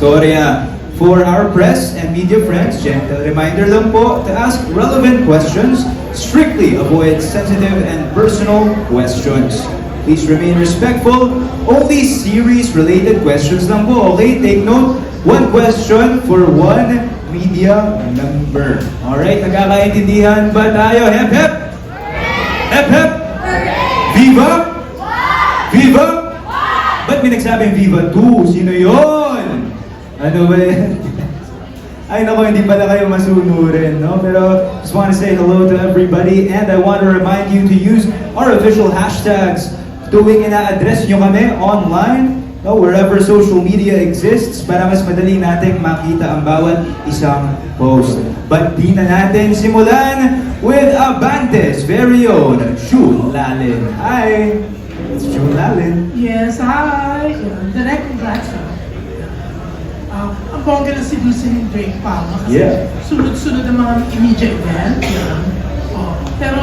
istorya. For our press and media friends, gentle reminder lang po to ask relevant questions, strictly avoid sensitive and personal questions. Please remain respectful, only series-related questions lang po, okay? Take note, one question for one media member. Alright, nagkakaintindihan ba tayo? Hep hep! Hep hep! Viva! Viva! Ba't may nagsabing Viva 2? Sino yon? Ano ba yan? Ay nako, hindi pala kayo masunurin, no? Pero just want to say hello to everybody and I want to remind you to use our official hashtags tuwing ina-address nyo kami online, no? Wherever social media exists para mas madali nating makita ang bawat isang post. But di na natin simulan with Abantes' very own June Lalin. Hi! It's June Lalin. Yes, hi! Direct congrats. Ang bongga na si Dulcine Drake Palma kasi sunod-sunod ang mga immediate event. Pero,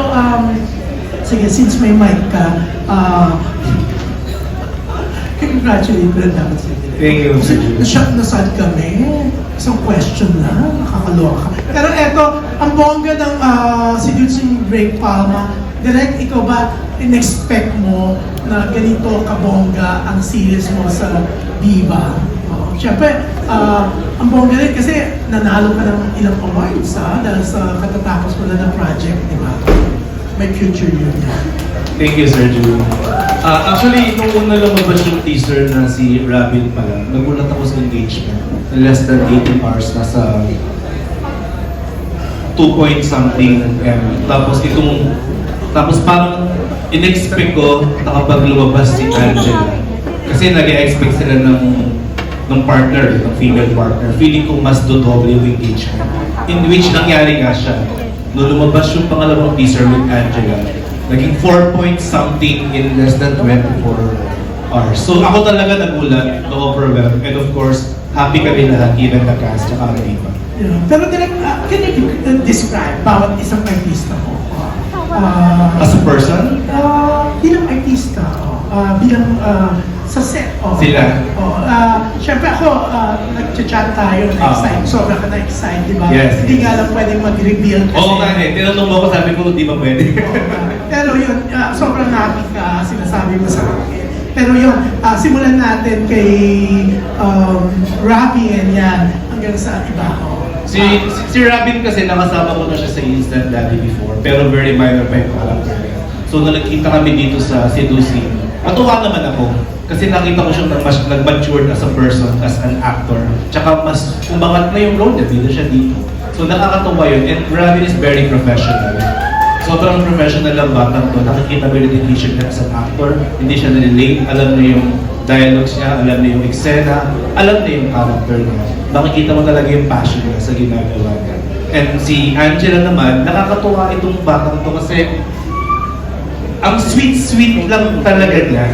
sige, since may mic ka, congratulate ko lang dapat sa Direk. Thank you. Kasi na-shock na sad kami. Isang question na, nakakaloka. Pero eto, ang bongga ng si Dulcine Drake Palma, Direk, ikaw ba in-expect mo na ganito kabongga ang series mo sa Viva? Siyempre, ang bongga rin kasi nanalo ka ng ilang awards dahil sa katatapos mo na ng project, di ba? May future yun. Thank you, Sir Julie. Actually, nung una lumabas yung teaser na si Robin pala, nagulat ako sa engagement. Less than 18 hours, nasa 2 point something M. Tapos parang in-expect ko na kapag lumabas si Angela. Kasi nag-expect sila ng partner, ng female partner. Feeling ko mas dodoble yung engagement. In which nangyari nga siya. Nung lumabas yung pangalawang teaser with Angela, naging 4 point something in less than 24 hours. So ako talaga nagulat, na-overwhelmed, and of course, happy kami lahat, even the cast, tsaka ang diba. Yeah. Pero direct, can you describe bawat isang artista mo? As a person? Bilang artista, bilang sa set. Sila? Siyempre ako, nag-chat tayo, na-excite. Sobra ka na-excite, di ba? Yes. Hindi nga lang pwedeng mag-reveal kasi. Oo nga eh, tinanong mo ko, sabi ko, di ba pwede? Pero yun, sobrang happy ka, sinasabi mo sa akin. Pero yun, simulan natin kay Robin and yan, hanggang sa iba. Si Robin kasi nakasama ko na siya sa Instant Daddy before, pero very minor pa yung character niya. So nung nagkita kami dito sa Seducing, natuwa naman ako. Kasi nakita ko siyang mas nag-matured as a person, as an actor. Tsaka mas umangat na yung role niya, dito siya dito. So nakakatuwa yun, and Robin is very professional. Sobrang professional ang batang to. Nakikita mo yung dedication niya as an actor. Hindi siya nalilate, alam niya yung dialogues niya, alam niya yung eksena, alam niya yung character niya. Makikita mo talaga yung passion niya sa ginagawa niya. And si Angela naman, nakakatuwa itong batang to kasi ang sweet-sweet lang talaga niya.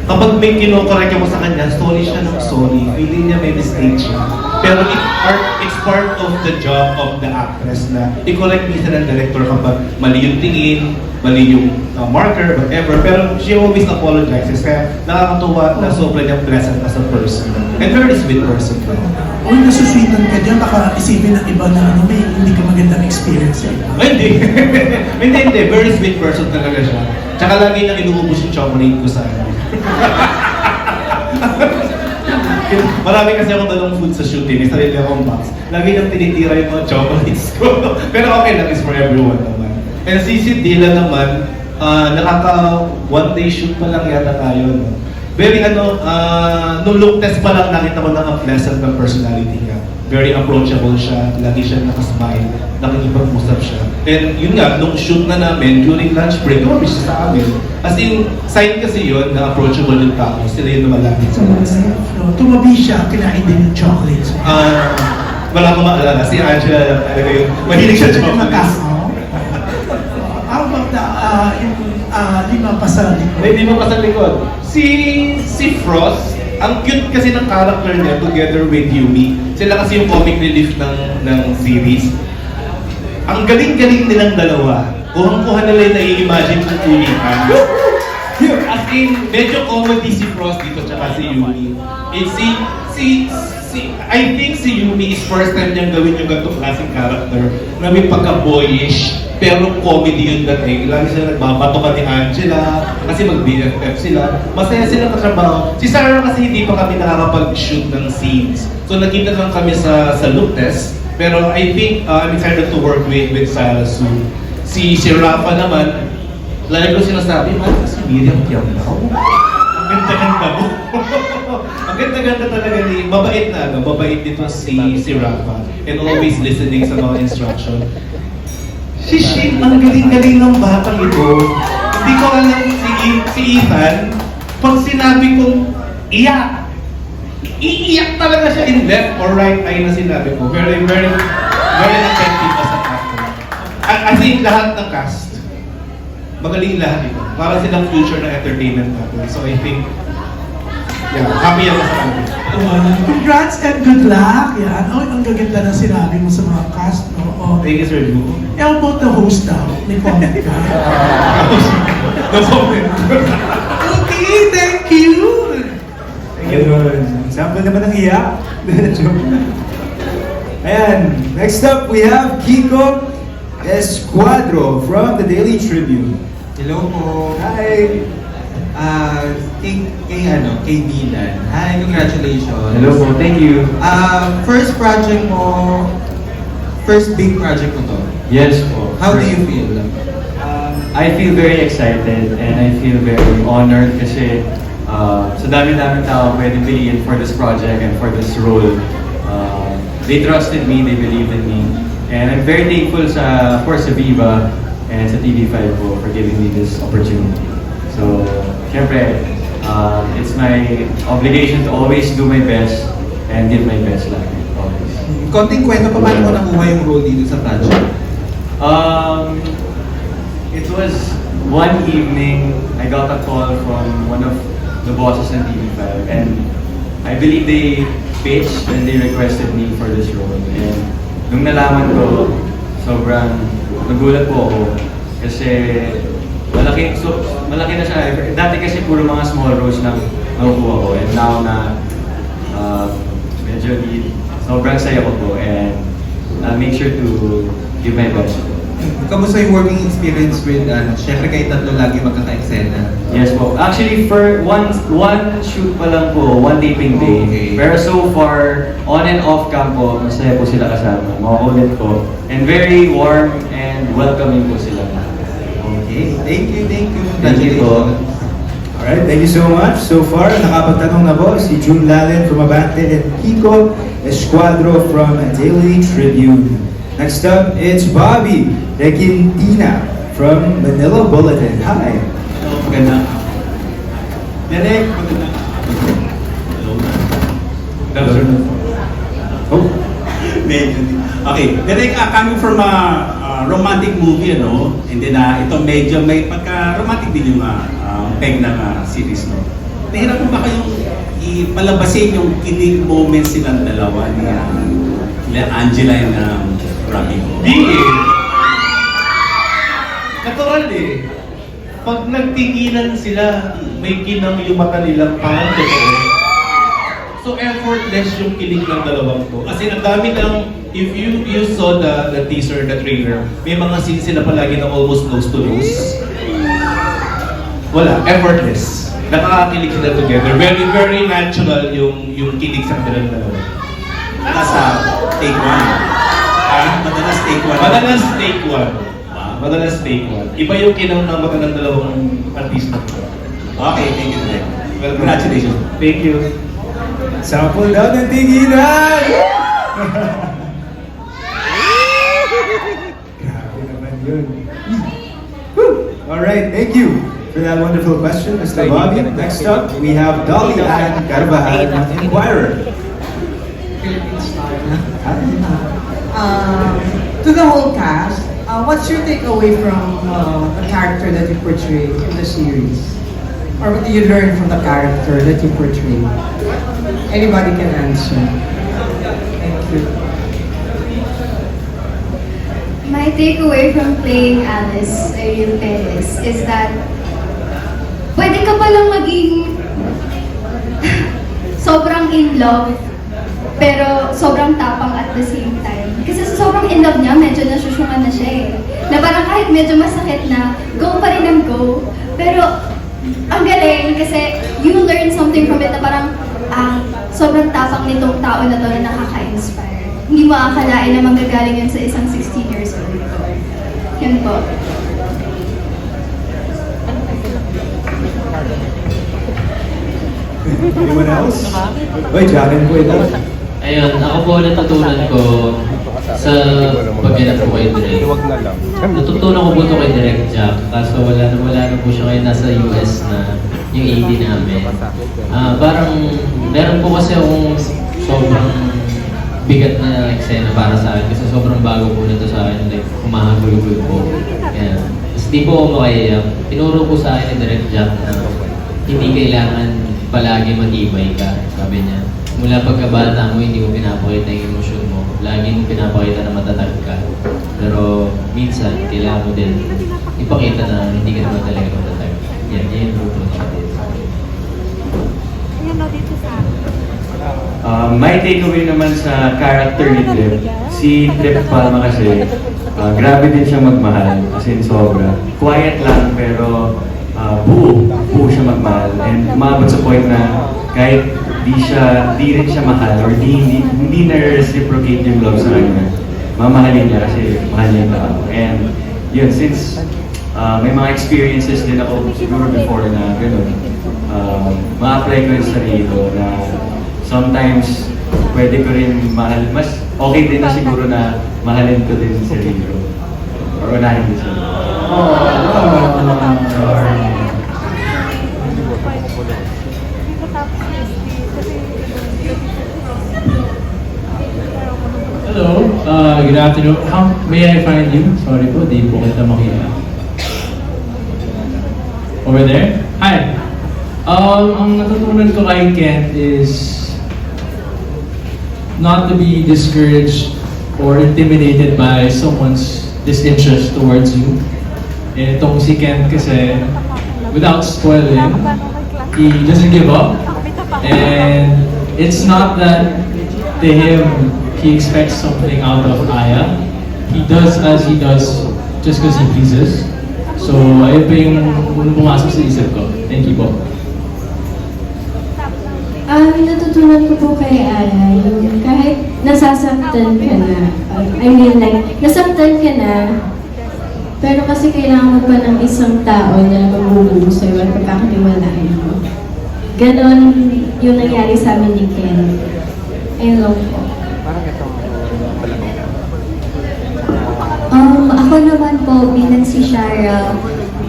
Kapag may kinokorek ako sa kanya, sorry siya ng sorry. Feeling niya may mistake siya. Pero it's part of the job of the actress na i-correct minsan ng director kapag mali yung tingin, mali yung marker, whatever. Pero she always apologizes. Kaya nakakatuwa na sobrang niyang pleasant as a person. And very sweet person. Uy, nasusweetan ka dyan, baka isipin ng iba na may hindi ka magandang experience. Hindi. Hindi. Very sweet person talaga siya. Tsaka lagi niyang inuubos yung chocolate ko sa akin. Marami kasi akong dalawang food sa shooting, may sarili akong box. Lagi nang tinitira yung mga chocolates ko. Pero okay lang, is for everyone naman. And si Dila naman, nakaka one day shoot pa lang yata tayo. No? Very nung look test pa lang nakita ko na ang pleasant ng personality niya. Very approachable siya, lagi siya nakasmile, nakikipag-usap siya. And yun nga, nung shoot na namin, during lunch break, lumabas siya sa amin. As in, sign kasi yun na approachable yung tao, sila yung lumalapit sa mga. Tumabi siya, kinain din yung chocolates. Wala akong maalala, si Angela talaga yung mahilig siya chocolates. How about yung lima pa sa likod? Hindi mo pa sa likod. Si Frost, ang cute kasi ng character niya together with Yumi. Sila kasi yung comic relief ng series. Ang galing-galing nilang dalawa. Kuhang-kuha nila yung nai-imagine kung tulingan. As in, medyo comedy si Frost dito tsaka si Yumi. And si I think si Yumi is first time niyang gawin yung ganitong klaseng character na may pagka-boyish, pero comedy yung dating. Lagi sila nagbabato ka ni Angela, kasi mag-BFF sila. Masaya sila katrabaho. Si Sarah kasi hindi pa kami nakakapag-shoot ng scenes. So nakita lang kami sa look test. Pero I think I'm excited to work with Sarah soon. Si Rafa naman, lagi ko sinasabi, mahal si Miriam Tiamao. Ang ganda-ganda mo. Ang ganda-ganda talaga ni, mabait dito si Rafa. And always listening sa mga instruction. Si Shin, ang galing-galing ng batang ito. Hindi ko alam si Ethan, pag sinabi kong iyak, iiyak talaga siya in left or right eye na sinabi ko. Very effective as an actor. As in, lahat ng cast, magaling lahat ito. Para silang future na entertainment natin. So I think, yeah, happy ako sa kanila. Congrats and good luck. Yan. Oh, ang gaganda na sinabi mo sa mga cast. No? Oh. Thank you, Sir Lu. How about the host daw? May comment ka? No comment. Okay, thank you. Ayun. Sample naman ng iyak. Joke. Ayan. Next up, we have Kiko Escuadro from the Daily Tribune. Hello po. Hi. Kay Milan. Hi, congratulations. Hello po, thank you. First project mo, first big project mo to. Yes po. How do you feel? I feel very excited and I feel very honored kasi sa dami-dami tao pwede piliin for this project and for this role. They trusted me, they believed in me. And I'm very thankful of course, sa Viva and sa TV5 po for giving me this opportunity. So, syempre, it's my obligation to always do my best and give my best lang. Always. Konting kwento pa, paano mo nakuha yung role dito sa project? It was one evening, I got a call from one of the bosses ng TV5 and I believe they pitched and they requested me for this role. And nung nalaman ko, sobrang nagulat po ako kasi malaki na siya. Dati kasi puro mga small roles lang nakukuha ko and now na medyo lead, sobrang saya ko po and I'll make sure to give my best. Kamusta yung working experience with, syempre kayo tatlo lagi magkaka-eksena? Yes po. Actually, for one shoot pa lang po, one taping day. Okay. Pero so far, on and off cam po, masaya po sila kasama. Makulit po. And very warm and welcoming po sila. Okay, thank you. Thank you po. Congratulations. Alright, thank you so much. So far, nakapagtanong na po si June Lalin from Abante and Kiko Escuadro from Daily Tribune. Next up, it's Bobby Requintina from Manila Bulletin. Hi. Hello, magandang Derek, magandang Hello. Oh, Okay, Derek, coming from a romantic movie, ano? And then ito medyo may pagka-romantic din yung peg ng series, no? Nahirap mo ba kayong ipalabasin yung kilig moments silang dalawa ni Angela and Robin? Di eh. Natural eh. Pag nagtinginan sila, may kinang yung mata nilang parang totoo. So effortless yung kilig ng dalawang to. As in, ang dami ng, if you saw the teaser, the trailer, may mga scenes sila palagi na almost nose to nose. Wala, effortless. Nakakakilig sila together. Very natural yung kilig sa kanilang dalawa. Nasa take one. Madalas take one. Madalas take one. Madalas take one. Iba yung kinang ng mata ng dalawang artista. Okay, thank you, Derek. Well, Congratulations. Thank you. sample daw ng tinginan! Grabe naman yun. Alright, thank you for that wonderful question, Mr. Bobby. Next up, we have Dolly Ann Carvajal ng Inquirer. To the whole cast, what's your takeaway from the character that you portray in the series? Or what do you learn from the character that you portray? Anybody can answer. Thank you. My takeaway from playing Alice Ariel Perez is that pwede ka palang maging sobrang in love pero sobrang tapang at the same time. Kasi sa sobrang in love niya, medyo nasyusyungan na siya eh. Na parang kahit medyo masakit na, go pa rin ang go. Pero ang galing kasi you learn something from it na parang sobrang tapang nitong tao na to na nakaka-inspire. Hindi mo akalain na manggagaling yun sa isang 16 years old. Yan po. Anyone else? Oy, Jacqueline po ito. Ayun, ako po natutunan ko sa pagganap ko kay Direk. Natutunan ko po ito kay Direk Jack, kaso wala na po siya kayo nasa US na yung AD namin. Parang meron po kasi akong sobrang bigat na eksena para sa akin kasi sobrang bago po nito sa akin, like humahagulugol po. Yan. Tapos di po ako makaiyak. Tinuro po sa akin ni Direk Jack na hindi kailangan palagi matibay ka, sabi niya. Mula pagkabata mo, hindi mo pinapakita yung emosyon mo. Lagi mo pinapakita na matatag ka. Pero minsan, kailangan mo din ipakita na hindi ka naman talaga matatag. Yan yung grupo siya din. My takeaway naman sa character ni Trip, si Trip Palma kasi, grabe din siya magmahal, as in sobra. Quiet lang pero buo siya magmahal. And umabot sa point na kahit di rin siya mahal or hindi na-reciprocate yung love sa kanya, mamahalin niya kasi mahal niya yung tao. And yun, since may mga experiences din ako siguro before na gano'n, ma-apply ko yung sarili ko na sometimes pwede ko rin mahal, mas okay din na siguro na mahalin ko din sa sarili ko. Or unahin din siya. Hello, good afternoon. How may I find you? Sorry po, di po kita makita. Over there? Hi. Ang natutunan ko kay Kent is not to be discouraged or intimidated by someone's disinterest towards you. Eh, itong si Kent kasi, without spoiling, he doesn't give up. And it's not that to him, he expects something out of Aya. He does as he does just because he pleases. So, ayun po yung pumasok sa isip ko. Thank you po. Natutunan ko po kay Aya, yung kahit nasasaktan ka na, nasaktan ka na, pero kasi kailangan mo pa ng isang tao na magbubuo sa'yo at pagkakatiwalaan mo. Ganon yung nangyari sa amin ni Ken. Ayun lang po. Ako naman po, bilang si Shara,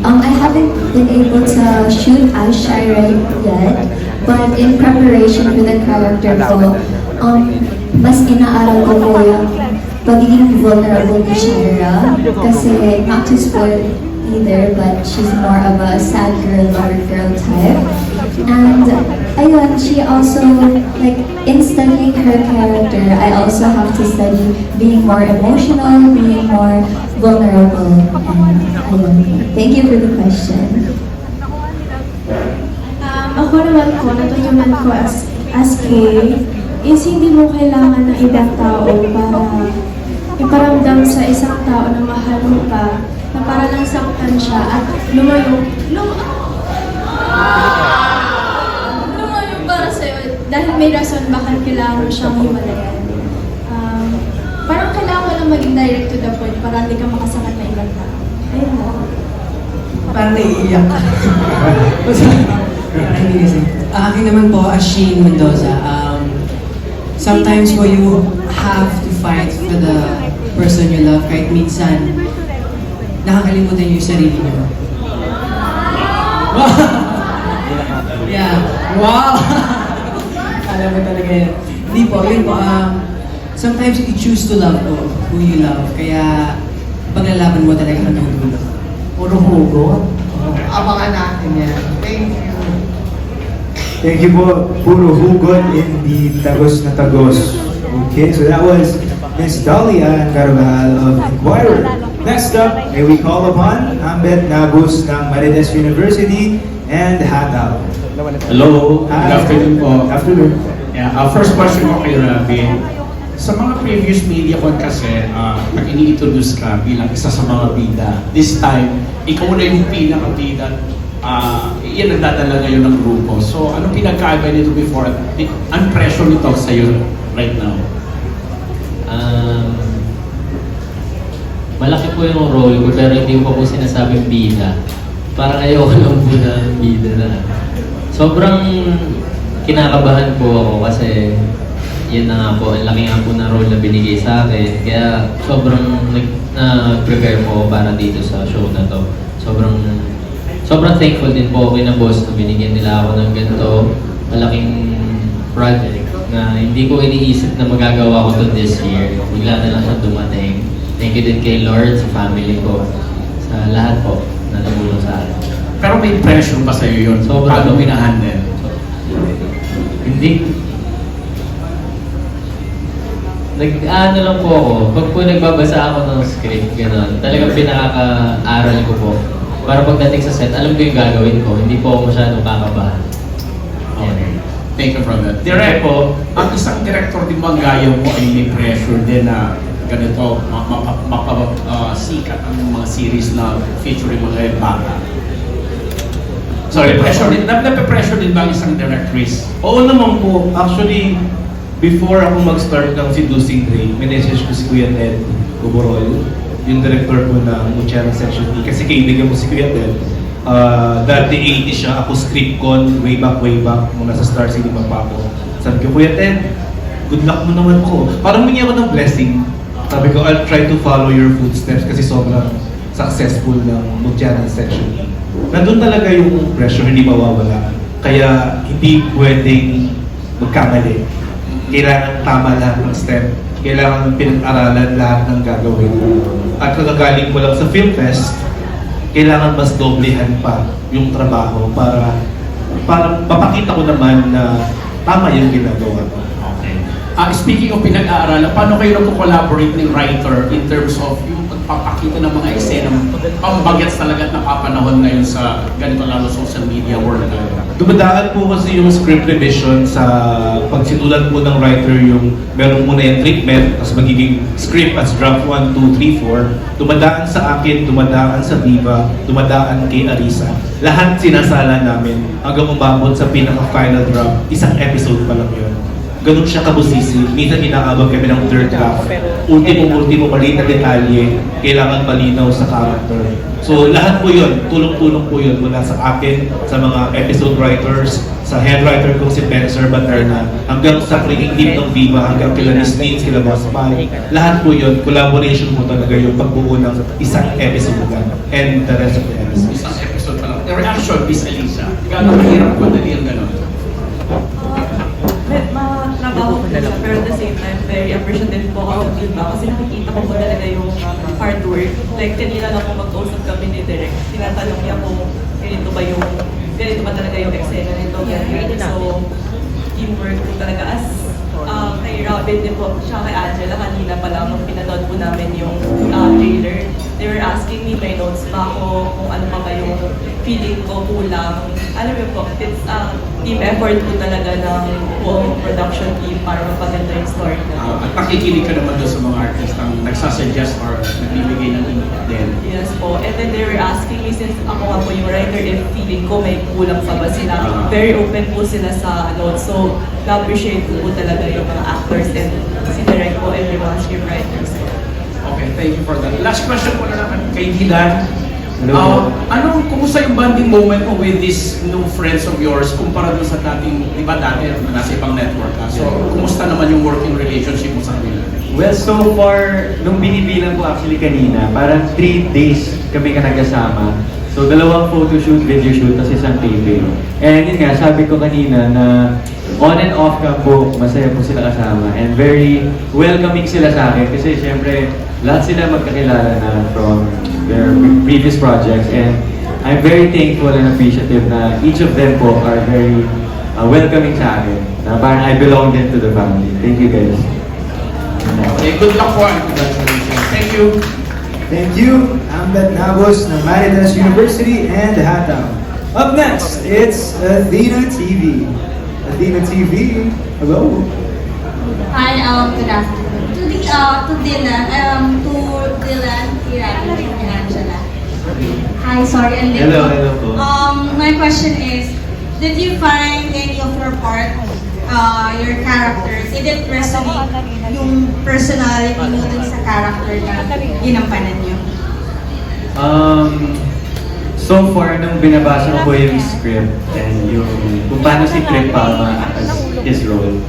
I haven't been able to shoot as Shara yet, but in preparation for the character ko, mas inaaral ko po yung pagiging vulnerable ni Shara, kasi not to spoil either, but she's more of a sad girl, lover girl type. And ayun, she also, like, in studying her character, I also have to study being more emotional, being more vulnerable, and ayun. Thank you for the question. Ako naman po, natutunan ko as Kay, is hindi mo kailangan ng ibang tao para iparamdam sa isang tao na mahal mo ka, na para lang saktan siya at lumayo para sa'yo dahil may rason bakit kailangan mo siyang himalayan. Parang kailangan mo lang maging direct to the point para hindi ka makasakit na ibang tao. Ayun mo. Parang naiiyak. Akin naman po, Asheen Mendoza. Sometimes po you have to fight for the person you love kahit minsan nakakalimutan niyo yung sarili niyo. Yeah. Wow! Alam mo talaga yan. Hindi po, yun po. Sometimes you choose to love po who you love. Kaya paglalaban mo talaga ang dulo. Puro hugot. Abangan natin yan. Thank you. Thank you po. Puro hugot in the Tagos na Tagos. Okay, so that was Miss Dahlia Carvajal of Inquirer. Next up, may we call upon Ambet Nabus ng Marites University and Hataw. Hello, good afternoon po. Afternoon. Yeah, first question ko kay Robin. Sa mga previous media con kasi, pag ini-introduce ka bilang isa sa mga bida, this time, ikaw na yung pinaka-bida, yan nagdadala ngayon ng grupo. So, anong pinagkaiba nito before? Ang pressure nito sa'yo right now? Malaki po yung role ko pero hindi ko pa po sinasabing bida. Parang ayoko lang po na bida na. Sobrang kinakabahan po ako kasi yun na nga po, ang laki nga po na role na binigay sa akin. Kaya sobrang nag-prepare po ako para dito sa show na to. Sobrang thankful din po ako kay na boss na binigyan nila ako ng ganito malaking project na hindi ko iniisip na magagawa ko to this year. Bigla na lang siya dumating. Thank you din kay Lord, sa family ko, sa lahat po na tumulong sa akin. Pero may pressure ba sa'yo yun? Sobrang. Paano minahandle? Hindi. Ano lang po ako, pag po nagbabasa ako ng script, gano'n, talagang pinakaka-aral ko po. Para pagdating sa set, alam ko yung gagawin ko, hindi po ako masyadong kakabahan. Okay. Thank you for that. Direct po, ang isang director din mo ang gaya mo ay may pressure din na ganito, mapasikat ang mga series na featuring mga bata. Sorry, pressure din. Nape-pressure din ba ang isang directress? Oo naman po. Actually, before ako mag-start ng Seducing Ray, minessage ko si Kuya Ted Uborol, yung director po ng Muchara Section D. Kasi kaibigan mo si Kuya Ted. Dati 80 siya, ako script con, way back, nung nasa Star Cinema pa ako. Sabi ko, Kuya Ted, good luck mo naman po. Parang humingi ako ng blessing. Sabi ko, I'll try to follow your footsteps kasi sobrang successful ng Muchara Section D. Nandun talaga yung pressure, hindi mawawala. Kaya hindi pwedeng magkamali. Kailangan tama lahat ng step. Kailangan pinag-aralan lahat ng gagawin. At kagagaling mo lang sa Film Fest, kailangan mas doblehan pa yung trabaho para mapakita ko naman na tama yung ginagawa ko. Okay. Speaking of pinag-aaralan, paano kayo nagko-collaborate ng writer in terms of yung pagpapakita ng mga eksena pambagets talaga at napapanahon ngayon sa ganito lalo social media world? Dumadaan po kasi yung script revision sa pagsinulat po ng writer yung meron muna yung treatment, tapos magiging script as draft 1, 2, 3, 4. Dumadaan sa akin, dumadaan sa Viva, dumadaan kay Arisa. Lahat sinasala namin hanggang umabot sa pinaka-final draft. Isang episode pa lang yun. Ganun siya kabusisi. Minsan inaabag kami ng third draft. Ultimo maliit na detalye, kailangan malinaw sa character. So lahat po yun, tulong-tulong po yun mula sa akin, sa mga episode writers, sa head writer kong si Spencer Baterna, hanggang sa creating team ng Viva, hanggang kila Miss Dean, kila Boss Pai. Lahat po yun, collaboration po talaga yung pagbuo ng isang episode and the rest of the episode. Isang episode pa lang. The reaction, Miss Alisa. Gano'ng mahirap madali ang gano'n? Trabaho ko siya, pero at the same time, very appreciative po ako sa Viva kasi nakikita ko po talaga yung hard work. Like, kanina lang po mag-usap kami ni Direk, tinatanong niya kung ganito ba talaga yung eksena nito. So, teamwork po talaga. As kay Robin din po, siya kay Angela, kanina pa lang nung pinanood po namin yung trailer, they were asking me my notes pa ako kung ano pa ba yung feeling ko kulang. Alam mo po, it's team effort po talaga ng buong production team para mapaganda yung story na. At pakikinig ka naman doon sa mga artist ang nagsasuggest or nagbibigay ng input din. Yes po. And then they were asking me, since ako nga po yung writer, if feeling ko may kulang pa ba sila. Very open po sila sa notes. So, na-appreciate po talaga yung mga actors and si Direk po and yung mga scriptwriters. Okay, thank you for that. Last question ko na naman kay Dylan. Kumusta yung bonding moment mo with these new friends of yours kumpara dun sa dating, di ba dati nasa ibang network ka? So, kumusta naman yung working relationship mo sa kanila? Well, so far, nung binibilang ko actually kanina, parang 3 days kami ka nagkasama. So, 2 photoshoot, video shoot, tapos isang taping. And yun nga, sabi ko kanina na on and off ka po, masaya po sila kasama. And very welcoming sila sa akin kasi syempre, lahat sila magkakilala na from their previous projects. And I'm very thankful and appreciative na each of them po are very welcoming sa akin. Na parang I belong din to the family. Thank you guys. Okay, good luck po and congratulations. Thank you. Thank you, Ambet Nabos ng Marinas University and Hataw. Up next, it's Athena TV. Athena TV. Hello. Hi, good afternoon. To Dylan, Kira, and Angela. Hi, sorry, I'm late. Hello po. My question is, did you find any of your part, your characters, did it resonate yung personality mo dun sa character na ginampanan niyo? So far, nung binabasa ko yung script and yung kung paano si Trip Palma as his role,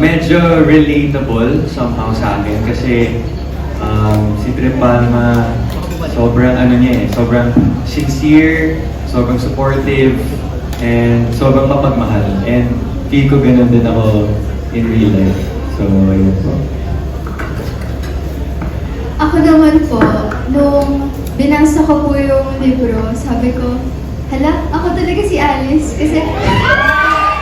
medyo relatable somehow sa akin kasi si Trip Palma sobrang sobrang sincere, sobrang supportive, and sobrang mapagmahal. And feel ko ganun din ako in real life. So, ayun po. Ako naman po, nung binasa ko po yung libro, sabi ko, hala, ako talaga si Alice. Kasi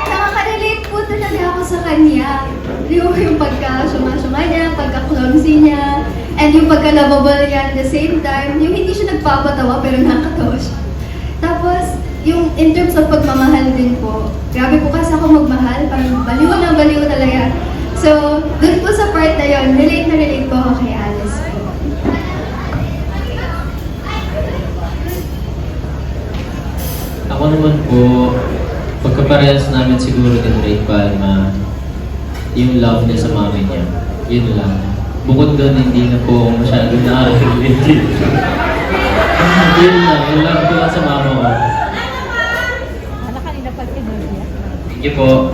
nakaka-relate po talaga ako sa kanya. Yung pagka-syuma-syuma niya, pagka-clumsy niya, and yung pagka-lovable niya at the same time, yung hindi siya nagpapatawa pero nakakatawa siya. Tapos, yung in terms of pagmamahal din po, grabe po kasi ako magmahal, parang baliw talaga. So, dun po sa part na yun, relate na relate po ako kay Alice. Ako naman po, pagkaparehas namin siguro ni Ray Palma, yung love niya sa mami niya. Yun lang. Bukod doon, hindi na po masyado na-relate. Yun lang po lang sa mama ko. Thank you po.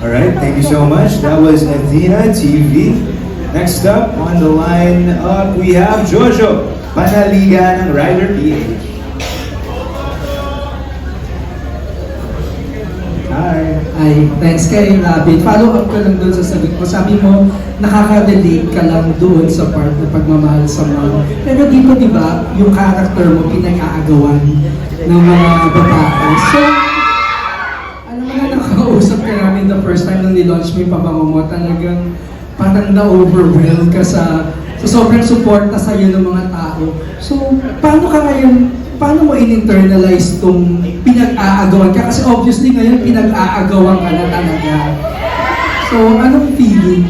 Alright, thank you so much. That was Athena TV. Next up on the line up, we have Jojo, Panaliga ng Rider PH. Ay, thanks kay Robin. Follow up ka lang doon sa sagot ko. Sabi mo, nakaka-relate ka lang doon sa part ng pagmamahal sa mom. Pero dito, di ba, yung character mo pinag-aagawan ng mga babae. So, alam mo na nakakausap ka namin the first time nung nilaunch mo yung pabango mo, talagang parang na-overwhelm ka sa sobrang support na sa'yo ng mga tao. So, paano mo in-internalize itong pinag-aagawan ka? Kasi obviously ngayon, pinag-aagawan ka na talaga. So, anong feeling?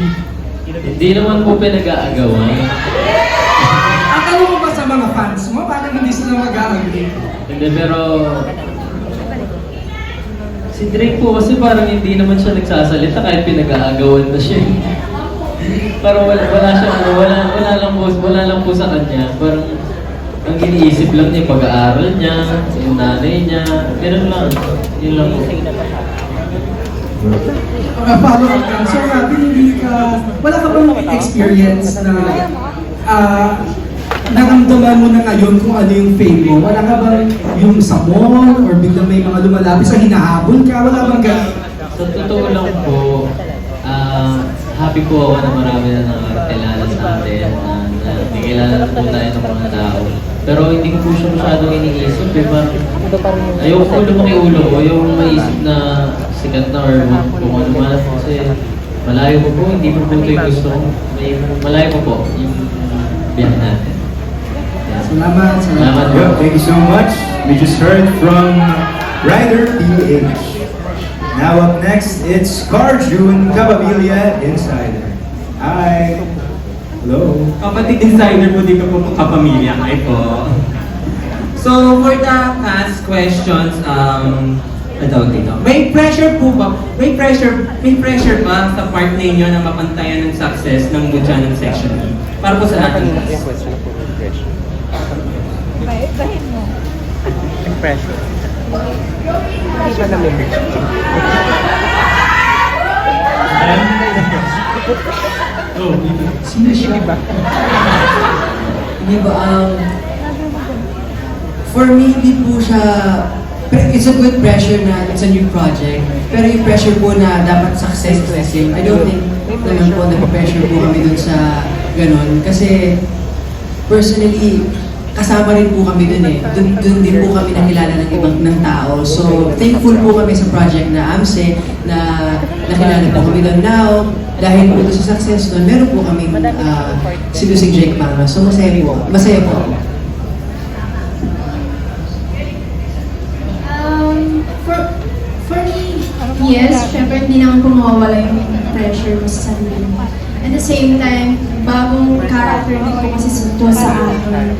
Hindi naman po pinag-aagawan. Akala mo ba sa mga fans mo? Parang hindi sila mag-aagawan. Hindi, pero si Drake po kasi parang hindi naman siya nagsasalita kahit pinag-aagawan na siya. Parang wala lang po sa kanya. Parang ang iniisip lang niya, pag-aaral niya, yung nanay niya, gano'n lang. Yun lang po. Follow up lang. So, wala ka bang experience na naramdaman mo na ngayon kung ano yung fame mo? Wala ka bang yung sa mall or biglang may mga lumalapit sa hinahabol ka? Wala bang gano'n? Sa totoo lang po, happy po ako na marami na nakakilala sa atin, na nakikilala na po tayo ng mga tao. Pero hindi ko po siya masyadong iniisip eh, parang ayoko po lumaki ulo ko, yung maisip na sikat na or kung ano man kasi malayo ko po, hindi po ito yung gusto ko. Malayo ko po yung biyahe natin. Salamat. Yeah, thank you so much. We just heard from Rider PH. Now up next, it's Carjun Capabilia Insider. Hi. Hello. Kapatid insider po dito po kapamilya. Hi po. So for the past questions, may pressure po ba? May pressure ba sa part ninyo na mapantayan ng success ng Mutya ng Section E? Para po sa ating class. Bahin mo. May pressure. Hindi ba na-limit? Sino siya? Hindi ba, for me, hindi po siya, it's a good pressure na it's a new project. Pero yung pressure po na dapat success to same, I don't think naman po na-pressure po kami dun sa ganon. Kasi, personally, kasama rin po kami dun eh. Dun din po kami nakilala ng tao. So, thankful po kami sa project na AMSE na nakilala po kami dun now. Dahil po sa success nun, meron po kami sinusing Jake Palma. So, masaya po ako. For me, yes, syempre hindi naman po mawawala yung pressure mo sa sarili mo. At the same time, bagong character din po kasi ito sa akin.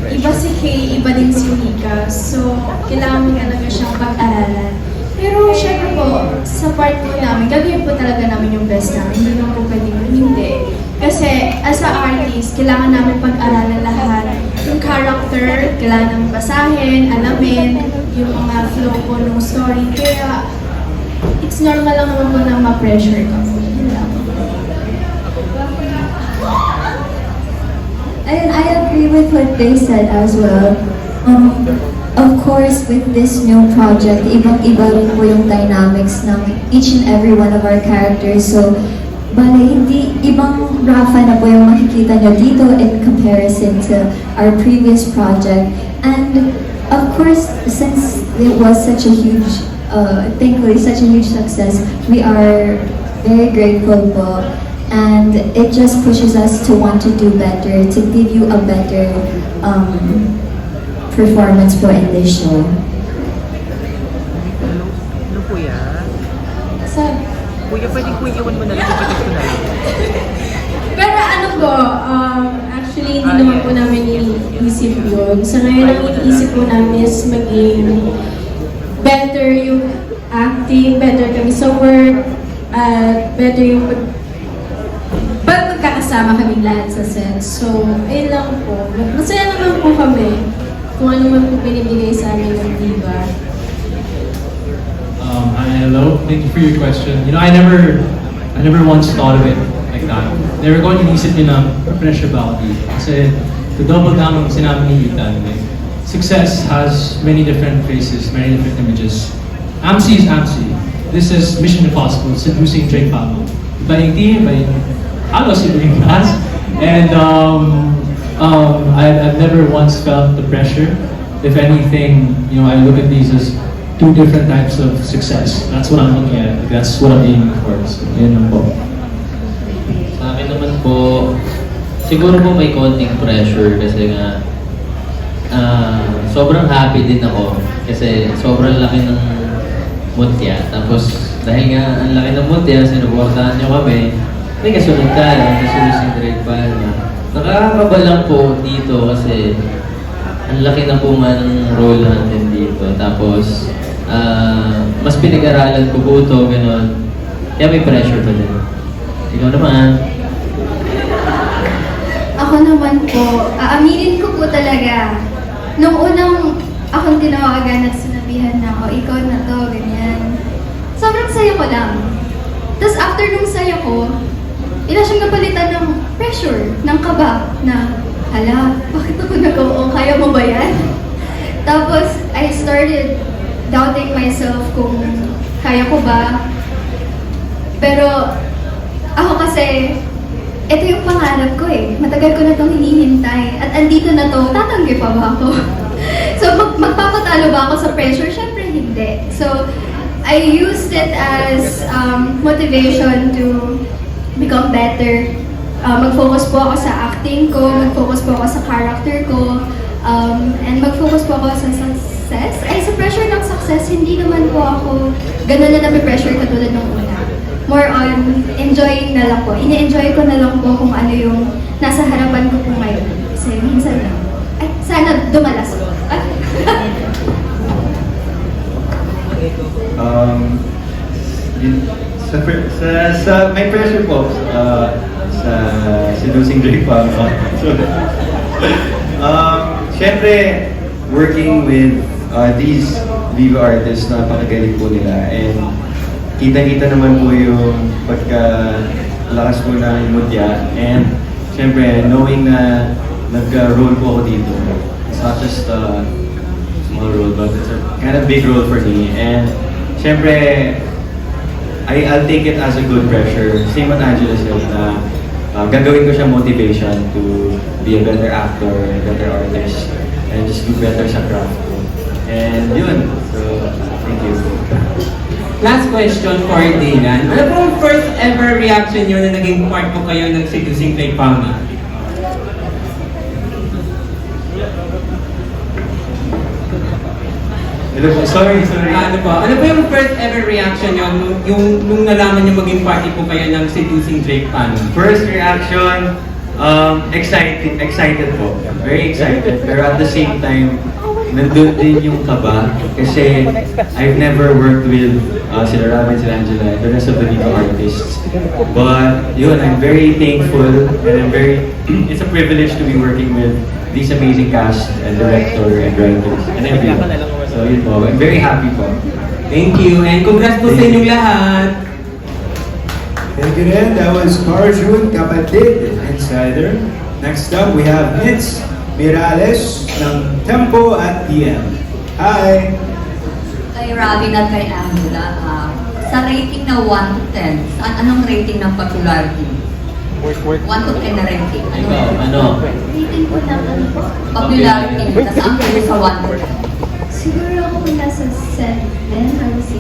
Iba si Kay, iba din si Mika. So, kailangan mo talaga siyang pag-aralan. Pero syempre po, sa part po namin, gagawin po talaga namin yung best namin. Hindi naman po pwedeng hindi. Kasi as a artist, kailangan namin pag-aralan lahat. Yung character, kailangan namin basahin, alamin, yung mga flow po ng story. Kaya, it's normal lang naman po na ma-pressure ka po. Yun lang. And I agree with what they said as well. Of course, with this new project, ibang-iba rin po yung dynamics ng each and every one of our characters. So, bale, hindi ibang Rafa na po yung makikita nyo dito in comparison to our previous project. And of course, since it was such a huge, thankfully, such a huge success, we are very grateful po. And it just pushes us to want to do better, to give you a better performance po in this show. Ano po yan? Sa Kuya, pwedeng iwan mo na lang. Ipagkat ko na lang. Pero ano po, actually hindi naman po namin iniisip yun. Sa ngayon, ang iniisip po namin is maging better yung acting, better kami sa work, better yung magkakasama kaming lahat sa set. So, ayun lang po. Masaya naman po kami kung ano man po binibigay sa amin ng Diva. Hi, hello. Thank you for your question. You know, I never once thought of it like that. Never ko inisip nyo na pressure ba ako dito. Kasi to double down on sinabi ni Ethan, like, success has many different faces, many different images. AMSI is AMSI. This is Mission Impossible, seducing Drake Pablo. Iba yung team, iba yung halos iba yung cast. And I've never once felt the pressure. If anything, you know, I look at these as two different types of success. That's what I'm looking at. That's what I'm aiming for. So, yun lang po. Sa akin naman po, siguro po may konting pressure kasi nga sobrang happy din ako kasi sobrang laki ng mutya. Tapos dahil nga ang laki ng mutya, sinuportahan nyo kami, may kasunod ka lang, kasunod si Drake Palma. Nakakakaba lang po dito kasi ang laki na po nga ng role natin dito. Tapos, mas pinag-aralan ko po ito, gano'n. Kaya may pressure pa din. Ikaw naman. Ako naman po, aaminin ko po talaga. Nung unang akong tinawagan at sinabihan na ako, ikaw na to, ganyan. Sobrang saya ko lang. Tapos after nung saya ko, ila siyang napalitan ng pressure, ng kaba, na, hala, bakit ako nag-oo? Kaya mo ba yan? Tapos, I started doubting myself kung kaya ko ba. Pero, ako kasi, ito yung pangarap ko eh. Matagal ko na itong hinihintay. At andito na to, tatanggi pa ba ako? So, magpapatalo ba ako sa pressure? Siyempre, hindi. So, I used it as motivation to become better. Mag-focus po ako sa acting ko, mag-focus po ako sa character ko, and mag-focus po ako sa success. Ay, sa pressure ng success, hindi naman po ako ganun na nape-pressure katulad ng una. More on enjoying na lang po. Ine-enjoy ko na lang po kung ano yung nasa harapan ko po ngayon. Kasi minsan lang. Ay, sana dumalas po. May pressure po sa seducing Drake Palma. So, syempre, working with these Viva artists na napakagaling po nila, and kita-kita naman po yung pagka-lakas po ng mutya, and syempre, knowing na nag-role po ako dito, it's not just a small role, but it's a kind of big role for me, and syempre, I'll take it as a good pressure. Same what Angela said, na gagawin ko siya motivation to be a better actor, a better artist, and just do better sa craft ko. And yun, so thank you. Last question for Dylan. Ano pong first ever reaction nyo na naging part po kayo ng Seducing Drake Palma? Hello po, sorry. Ano po? Ano po yung first ever reaction nyo nung nalaman nyo maging party po kayo ng Seducing Drake Palma? First reaction, excited po. Very excited. Pero at the same time, nandun din yung kaba. Kasi I've never worked with sila Robin, sila Angela, and the rest of the Dito artists. But yun, I'm very thankful and it's a privilege to be working with these amazing cast and director and writers and everyone. So yun po, I'm very happy po. Thank you, and congrats po sa inyong lahat. Thank you rin. That was Carjun Kapatid, Insider. Next up, we have Nitz Mirales ng Tempo at PM. Hi! Kay Robin at kay Angela, sa rating na 1 to 10, anong rating ng popularity? 1 to 10 na rating. Ano? Rating ko na ano po. Popularity, tapos ang kayo sa 1 to 10. Siguro ako nasa 7 or 6.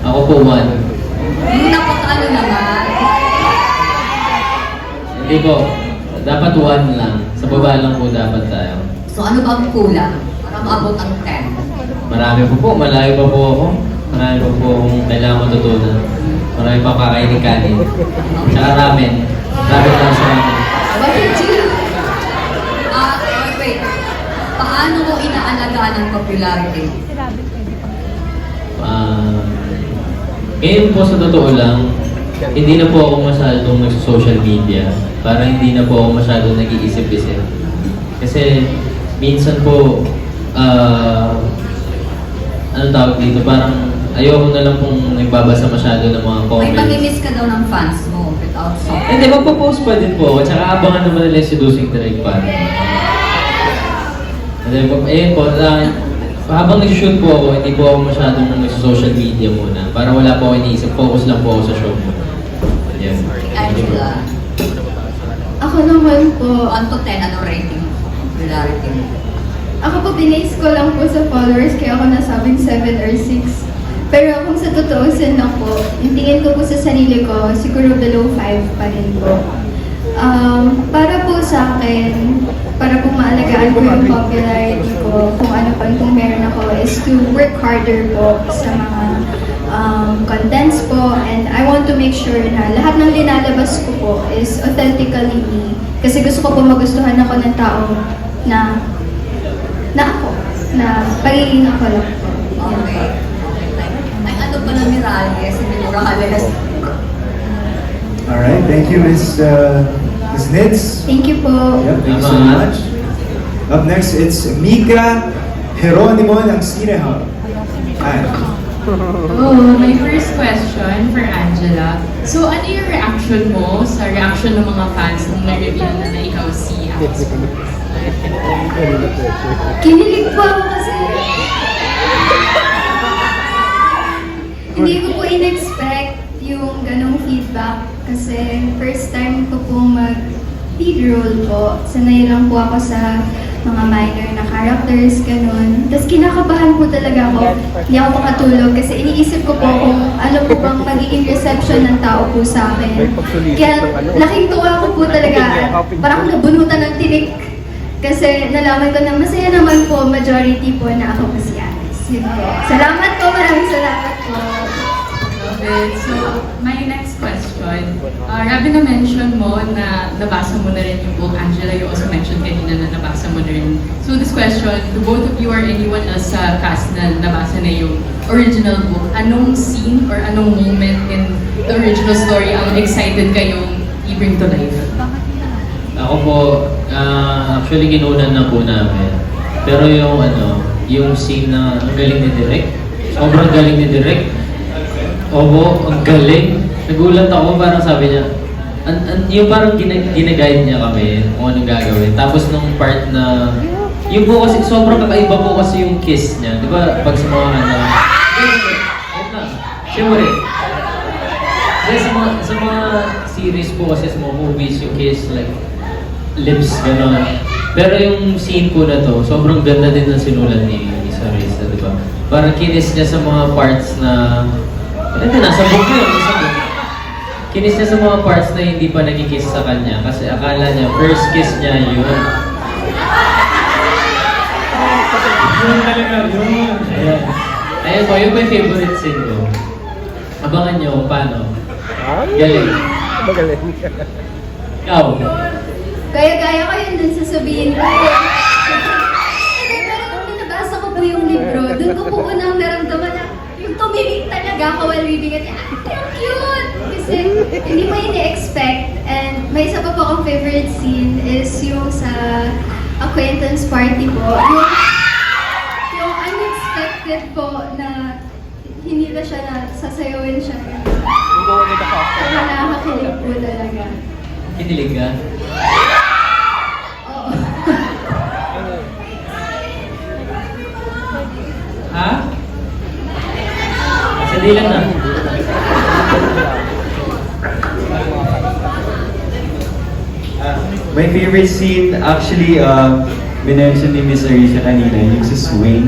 Ako po 1. Napakano naman. Hindi po. Dapat 1 lang. Sa baba lang po dapat tayo. So ano ba ang kulang para maabot ang 10? Marami po. Malayo pa po ako. Marami pa po akong kailangan matutunan. Marami pa kakainin kanin. Tsaka ramen. Ramen lang sa ramen. Bakit sila? Wait. Paano mo inaalagaan ang popularity? Ngayon po sa totoo lang, hindi na po ako masyadong nag-social media. Parang hindi na po ako masyadong nag-iisip-isip. Kasi minsan po, anong tawag dito, parang ayoko na lang pong nagbabasa masyado ng mga May comments. mamimiss ka daw ng fans mo without song. Hindi, magpo-post pa din po ako. Tsaka abangan naman nila yung Seducing Drake pa. Ayun po, habang nag-shoot po ako, hindi po ako masyadong nag-social media muna. Para wala po ako iniisip, focus lang po ako sa show mo. Yan. Angela, Ako naman po, 1 to 10, ano rating? Popularity mo? ako po binase ko lang po sa followers kaya ako nasabing 7 or 6. Pero kung sa totoo lang po, yung tingin ko po sa sarili ko, siguro below 5 pa rin po. Para po sa akin, para po maalagaan ko yung popularity ko, kung ano pa kung meron ako, is to work harder po sa mga contents po, and I want to make sure na lahat ng linalabas ko po is authentically me. Kasi gusto ko po magustuhan ako ng tao na ako, na pagiging ako lang po. Okay. Ay, ano pa na Mirales? Hindi Morales. Alright, thank you, Miss Nitz. Thank you po. Yep, thank you so much. Up next, it's Mika Geronimo ng Cinehub. Hi. Oh, my first question for Angela. So, ano yung reaction mo sa reaction ng mga fans nung na-reveal na ikaw si Alex? Kinilig po ako kasi hindi ko po in-expect yung ganong feedback kasi first time ko po mag-lead role po. Sanay lang po ako sa mga minor na characters, ganun. Tapos kinakabahan po talaga ako. Hindi ako makatulog kasi iniisip ko po kung ano po bang magiging reception ng tao po sa akin. Kaya laking tuwa ko po talaga. Parang nabunutan ng tinik. Kasi nalaman ko na masaya naman po, majority po na ako si Alice. Yun po. Salamat po, maraming salamat po. Love it. So, my next question. Robin, na-mention mo na nabasa mo na rin yung book. Angela, you also mentioned kanina na nabasa mo na rin. So, this question, to both of you or anyone else sa cast na nabasa na yung original book, anong scene or anong moment in the original story ang excited kayong i-bring to life? Ako po, actually ginunan na po namin. Pero yung scene na ang galing ni Direk, sobrang galing ni Direk. Opo, ang galing. Nagulat ako, parang sabi niya, yung parang ginaguide niya kami kung anong gagawin. Tapos nung part na, yung po kasi, sobrang kakaiba po kasi yung kiss niya. Di ba, pag sa mga siyempre, sa mga series po kasi, sa mga movies, yung kiss, like, lips, gano'n. Pero yung scene po na to, sobrang ganda din ng sinulat ni Sarisa, di ba? Parang kinis niya sa mga parts na, nasa book yun, nasa book. Kinis niya sa mga parts na hindi pa nagkikiss sa kanya kasi akala niya, first kiss niya yun. Yun talaga, yun. Ayan. Ayan po, yun po yung favorite scene ko. Abangan nyo kung paano. Galing. Magaling. Ikaw. Kaya-kaya ko yun dun sasabihin ko. Pero nung binabasa ko po yung libro, dun ko po unang naramdaman na yung tumiling talaga ako while reading it. Ang cute! Kasi hindi mo ini-expect. And may isa pa po akong favorite scene is yung sa acquaintance party po. Yung unexpected po na hindi ba siya na sasayawin siya. Nakakakilig po talaga. Kinilig ka? Oo. Ha? Sadali lang na. My favorite scene, actually, minention ni Miss Arisa kanina, yung sa swing.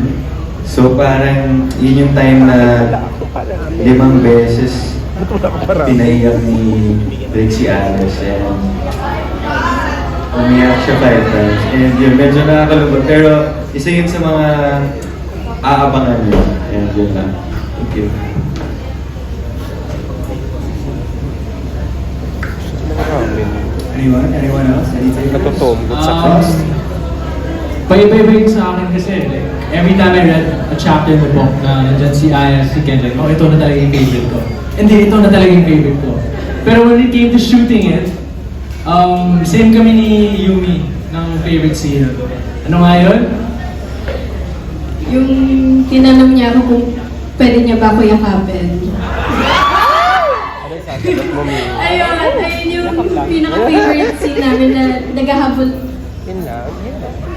So parang yun yung time na 5 beses pinaiyak ni Rick si Alice. And umiyak siya 5 times. And yun, medyo nakakalungkot. Pero isa yun sa mga aabangan nyo. And yun lang. Thank you. Anyone else? Anything? Natutumbot sa cast. Paiba-iba yun sa akin kasi every time I read a chapter in the book na nandyan si Aya, si Ken, like, oh, ito na talaga yung favorite ko. Hindi, ito na talaga yung favorite ko. Pero when it came to shooting it, same kami ni Yumi ng favorite scene. Ano nga yun? Yung tinanong niya ako kung pwede niya ba ako yakapin. Ayun yung pinaka-favorite scene namin na naghahabol.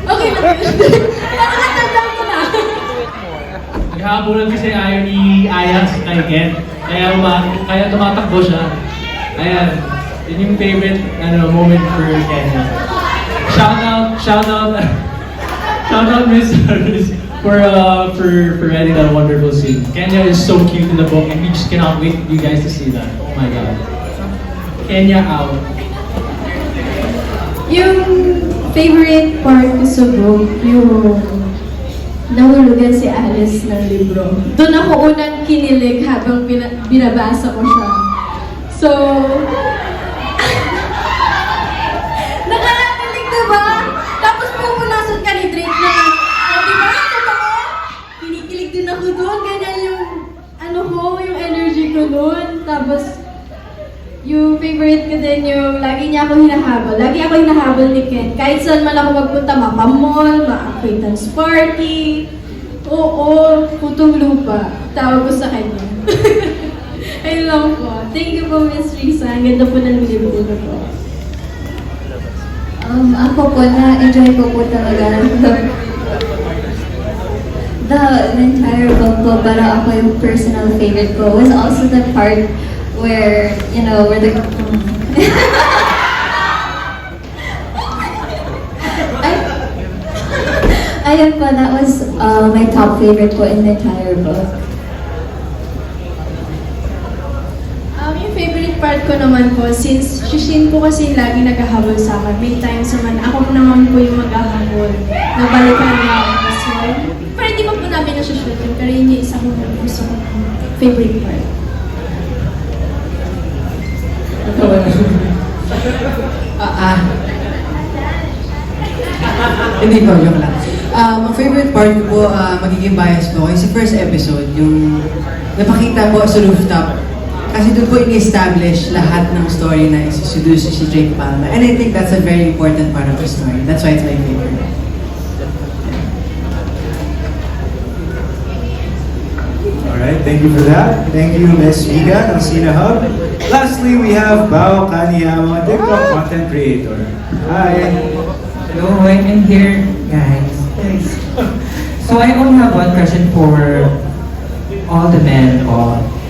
Okay lang. Nakakatandaan ko na. Naghahabulan kasi ayaw ni Aya sa kay Ken. Kaya tumatakbo siya. Ayan. Yun yung favorite moment for Kenya. Shout out Miss Harris for writing that wonderful scene. Kenya is so cute in the book and we just cannot wait for you guys to see that. Oh my God. Kenya out. Yung favorite part ko sa book, yung nahulugan si Alice ng libro. Doon ako unang kinilig habang binabasa ko siya. So, nakakakilig diba? Tapos pupunasan ka ni Drake na, diba? Totoo? Kinikilig din ako doon. Ganyan yung, yung energy ko doon. Tapos, yung favorite ko din yung lagi niya ako hinahabol. Lagi ako hinahabol ni Ken. Kahit saan man ako magpunta, mapamall, ma-acquaintance party. Oo, putong lupa. Tawag ko sa kanya. Ayun lang po. Thank you po, Miss Risa. Ang ganda po ng libro na po. Ako po, na-enjoy ko po talaga the entire book po, para ako yung personal favorite ko was also the part where, where the... Ayun po, that was my top favorite po in the entire book. Yung favorite part ko naman po, since Shishin po kasi lagi naghahabol sa akin, may times naman ako naman po yung maghahabol. Nabalikan niya ako kasi. Pero hindi pa po namin nasushooting, pero yun yung isa kong gusto ko favorite part. Hindi po, joke lang. Ang favorite part ko po, magiging bias ko, is sa first episode, yung napakita po sa rooftop. Kasi doon po in-establish lahat ng story na isuseduce si Drake Palma. And I think that's a very important part of the story. That's why it's my favorite. Alright, thank you for that. Thank you, Miss Iga ng Cine Hub. Lastly, we have Bao Kaniyama, TikTok content creator. Hi. Hello, I'm here, guys. So I only have one question for all the men.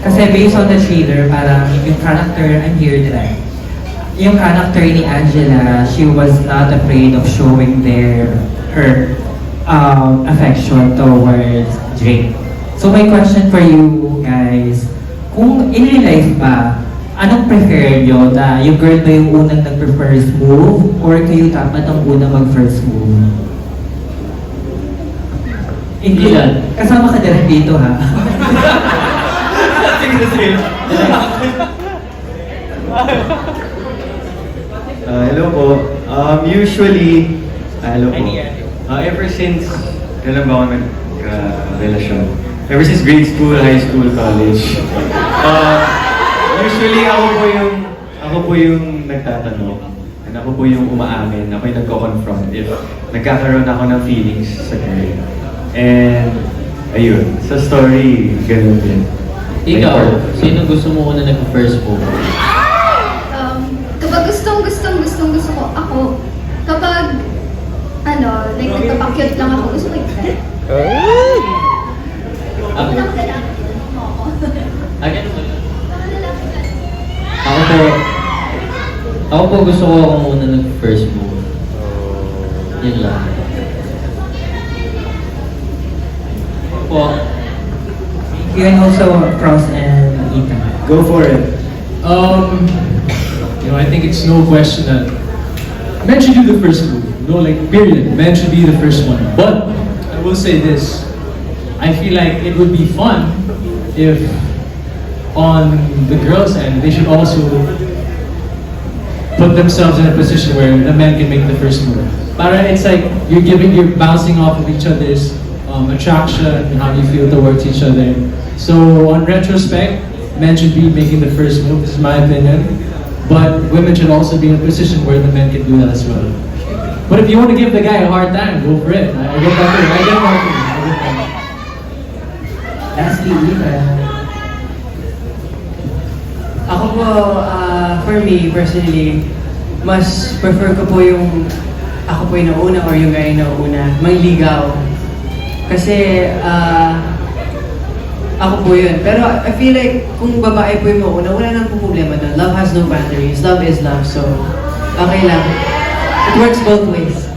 Kasi based on the trailer, parang yung character, I'm here direct. Yung character ni Angela, she was not afraid of showing her affection towards Drake. So my question for you guys, kung in real life ba, anong prefer nyo? Na yung girl ba yung unang nag-first move? Or kayo dapat ang unang mag-first move? Ilan? Kasama ka direct dito ha. Sige na, sige. Hello po. Usually, hello po. Ever since, kailan ba ako nagka-relasyon? Ever since grade school, high school, college. Usually, ako po yung nagtatanong. And ako po yung umaamin. Ako yung nagko-confront if nagkakaroon ako ng feelings sa girl. And, ayun, sa story, ganun din. Ikaw, sino gusto mo na nag-first move? Kapag gusto ko, ako, kapag, like nagpapakyut lang ako, gusto ko i-try. Ako po gusto ko ako muna nag-first move. Yun lang. Po. You and also Cross and Ethan. Go for it. I think it's no question that men should do the first move. No, like period. Men should be the first one. But I will say this: I feel like it would be fun if, on the girls' end, they should also put themselves in a position where the man can make the first move. Para it's like you're bouncing off of each other's attraction and how you feel towards each other. So on retrospect, men should be making the first move. This is my opinion. But women should also be in a position where the men can do that as well. But if you want to give the guy a hard time, go for it. I get that too. I get that. Lastly, Ethan. Ako po, for me, personally, mas prefer ko po yung ako po yung nauna or yung guy na nauna, mangligaw. Kasi, ako po yun. Pero I feel like kung babae po yung mauna, wala nang po problema doon. Love has no boundaries. Love is love. So, okay lang. It works both ways.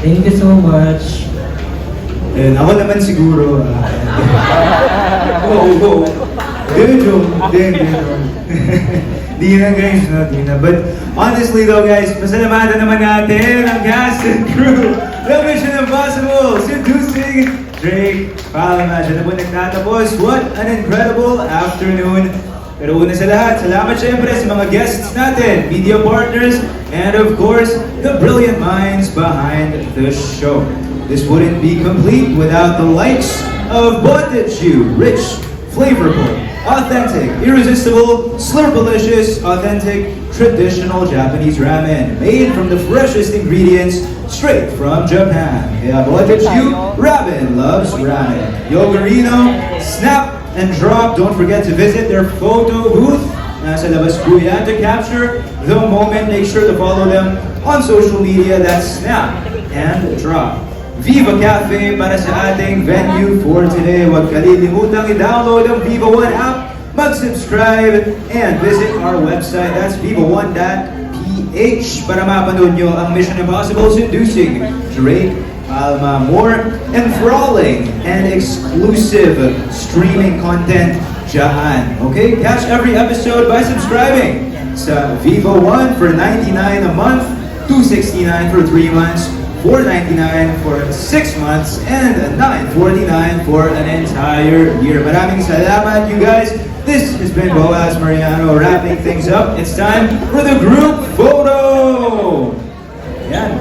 Thank you so much. And ako naman siguro, go. Di na guys, no, di na. But honestly though guys, pasalamatan naman natin ang cast and crew ng Mission Impossible, Seducing Drake Palma. Siya na po nagtatapos. What an incredible afternoon. Pero una sa lahat, salamat syempre sa mga guests natin, media partners, and of course, the brilliant minds behind the show. This wouldn't be complete without the likes of Botechu, rich, flavorful, authentic, irresistible, slurpalicious, authentic, traditional Japanese ramen made from the freshest ingredients straight from Japan. Kaya Botechu, ramen loves ramen. Yogurino, snap and drop. Don't forget to visit their photo booth. Nasa labas po yan to capture the moment. Make sure to follow them on social media. That's snap and drop. Viva Cafe para sa ating venue for today. Huwag kalilimutang i-download ang Viva One app, mag-subscribe, and visit our website. That's viva1.ph para mapanood nyo ang Mission Impossible Seducing Drake Palma. More enthralling and exclusive streaming content dyan. Okay? Catch every episode by subscribing sa Viva One for $99 a month, $269 for 3 months, $499 for 6 months, and $949 for an entire year. Maraming salamat, you guys. This has been Boaz Mariano wrapping things up. It's time for the group photo. Yan.